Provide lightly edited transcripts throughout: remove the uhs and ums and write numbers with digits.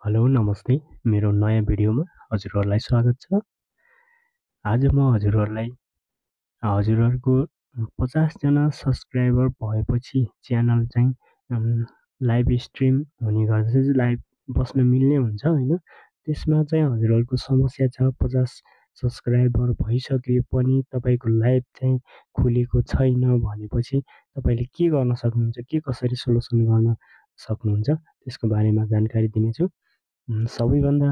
Hello नमस्ते मेरो नयाँ भिडियोमा हजुरहरूलाई स्वागत छ। आज म हजुरहरूको 50 जना सब्सक्राइबर भएपछि च्यानल चाहिँ लाइभ स्ट्रिम हुने गर्दछ, लाइभ बस्न मिल्ने हुन्छ हैन। त्यसमा चाहिँ हजुरहरूको समस्या छ 50 सब्सक्राइबर भइसके पनि तपाईको लाइभ चाहिँ खुलेको छैन भनेपछि तपाईले के गर्न सक्नुहुन्छ, के कसरी सोलुसन गर्न सक्नुहुन्छ त्यसको बारेमा जानकारी दिनेछु। सबैभन्दा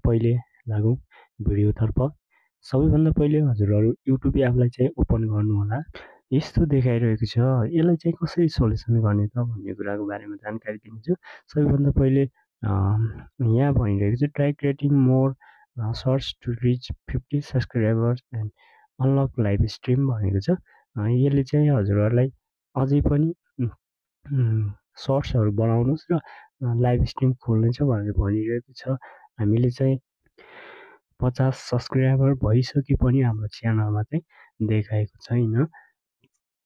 पहिले लागौँ भिडियोतर्फ। सबैभन्दा पहिले हजुरहरू युट्युब एपलाई चाहिँ ओपन गर्नुहोला। यस्तो देखाइरहेको छ, यसलाई चाहिँ कसरी सोल्युसन गर्ने त भन्ने कुराको बारेमा जानकारी दिन्छु। सबैभन्दा पहिले यहाँ भनिरहेको छ try creating more shorts to reach 50 subscribers and unlock live stream भनेको छ। यसले चाहिँ हजुरहरूलाई अझै पनि सर्ट्सहरू बनाउनुहोस् र लाइभ स्ट्रिम खोल्नेछ भनेर भनिरहेको छ। हामीले चाहिँ 50 सब्सक्राइबर भइसके पनि हाम्रो च्यानलमा चाहिँ देखाएको छैन।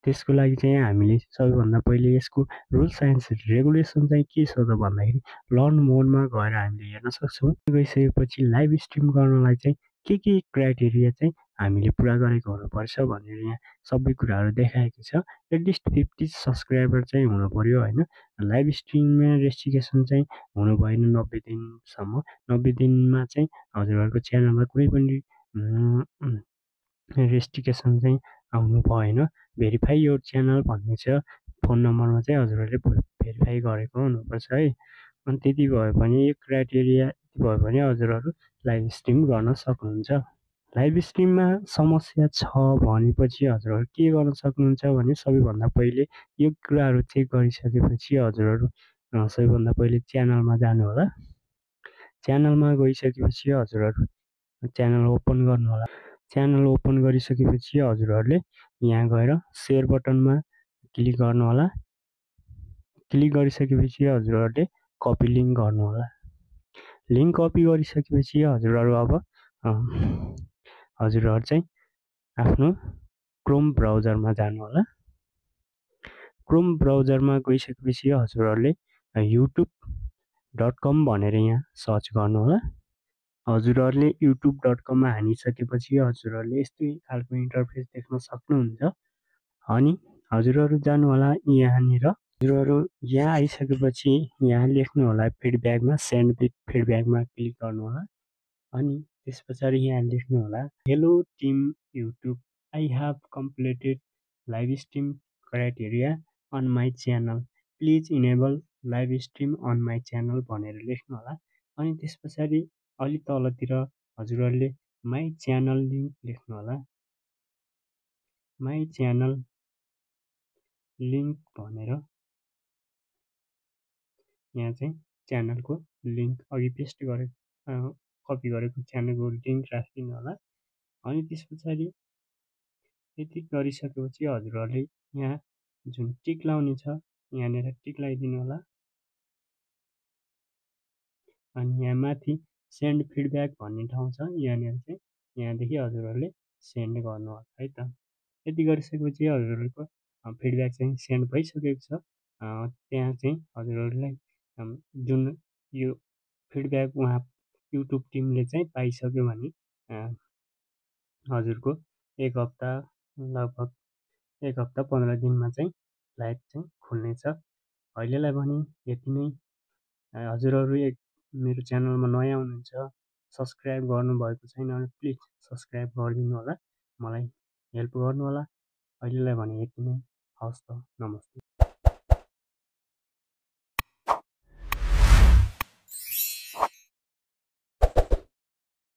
त्यसको लागि चाहिँ हामीले सबैभन्दा पहिले यसको रुल्स एन्ड रेगुलेसन चाहिँ के छ त भन्दाखेरि लर्न मोडमा गएर हामीले हेर्न सक्छौँ। गइसकेपछि लाइभ स्ट्रिम गर्नलाई चाहिँ के क्राइटेरिया चाहिँ हामीले पुरा गरेको हुनुपर्छ भनेर यहाँ सबै कुराहरू देखाएको छ। एटलिस्ट 50 सब्सक्राइबर चाहिँ हुनु पर्यो हैन। लाइभ स्ट्रिममा रेस्ट्रिक्सन चाहिँ हुनु भएन 90 दिनसम्म। 90 दिनमा चाहिँ हजुरहरूको च्यानलमा कुनै पनि रेस्ट्रिक्सन चाहिँ आउनु भएन। भेरिफाई योर च्यानल भन्ने छ। फोन नम्बरमा चाहिँ हजुरहरूले भेरिफाई गरेको हुनुपर्छ है। अनि त्यति भयो भने यो क्राइटेरिया भयो भने हजुरहरू लाइभ स्ट्रिम गर्न सक्नुहुन्छ। लाइभ स्ट्रिममा समस्या छ भनेपछि हजुरहरू के गर्न सक्नुहुन्छ भने सबैभन्दा पहिले यो कुराहरू चेक गरिसकेपछि हजुरहरू सबैभन्दा पहिले च्यानलमा जानुहोला। च्यानलमा गइसकेपछि हजुरहरू च्यानल ओपन गर्नुहोला। च्यानल ओपन गरिसकेपछि हजुरहरूले यहाँ गएर सेयर बटनमा क्लिक गर्नुहोला। क्लिक गरिसकेपछि हजुरहरूले कपी लिङ्क गर्नुहोला। लिङ्क कपी गरिसकेपछि हजुरहरू अब हजुरहरू चाहिँ आफ्नो क्रोम ब्राउजरमा जानुहोला। क्रोम ब्राउजरमा गइसकेपछि हजुरहरूले youtube.com भनेर यहाँ सर्च गर्नुहोला। हजुरहरूले youtube.com हानिसकेपछि हजुरहरूले यस्तै खालको इन्टरफेस देख्न सक्नुहुन्छ। अनि हजुरहरू जानुहोला यहाँनिर। हजुरहरू यहाँ आइसकेपछि यहाँ लेख्नुहोला फिडब्याकमा सेन्ड विथ फिडब्याकमा क्लिक गर्नुहोला। अनि त्यस पछाडि यहाँ लेख्नुहोला hello team YouTube, I have completed live stream criteria on my channel, please enable live stream on my channel भनेर लेख्नुहोला। अनि त्यस पछाडि अलि तलतिर हजुरहरूले माई च्यानल लिङ्क लेख्नुहोला। माई च्यानल लिङ्क भनेर यहाँ चाहिँ च्यानलको लिङ्क अघि पेस्ट गरेको कपी गरेको च्यानलको लिङ्क राखिदिनु होला। अनि त्यस पछाडि यति गरिसकेपछि हजुरहरूले यहाँ जुन टिक लाउने छ यहाँनिर टिक लगाइदिनु होला। अनि यहाँ माथि सेन्ड फिडब्याक भन्ने ठाउँ छ, यहाँनिर चाहिँ यहाँदेखि हजुरहरूले सेन्ड गर्नु होला है त। यति गरिसकेपछि हजुरहरूको फिडब्याक चाहिँ सेन्ड भइसकेको छ। त्यहाँ चाहिँ हजुरहरूलाई जुन यो फिडब्याक उहाँ युट्युब टिमले चाहिँ पाइसक्यो भने हजुरको एक हप्ता लगभग 1 हप्ता 15 दिनमा चाहिँ लाइभ चाहिँ खुल्नेछ। अहिलेलाई भने यति नै। हजुरहरू मेरो च्यानलमा नयाँ हुनुहुन्छ, सब्सक्राइब गर्नुभएको छैन भने प्लिज सब्सक्राइब गरिदिनु होला, मलाई हेल्प गर्नु होला। अहिलेलाई भने यति नै। हवस् त, नमस्ते।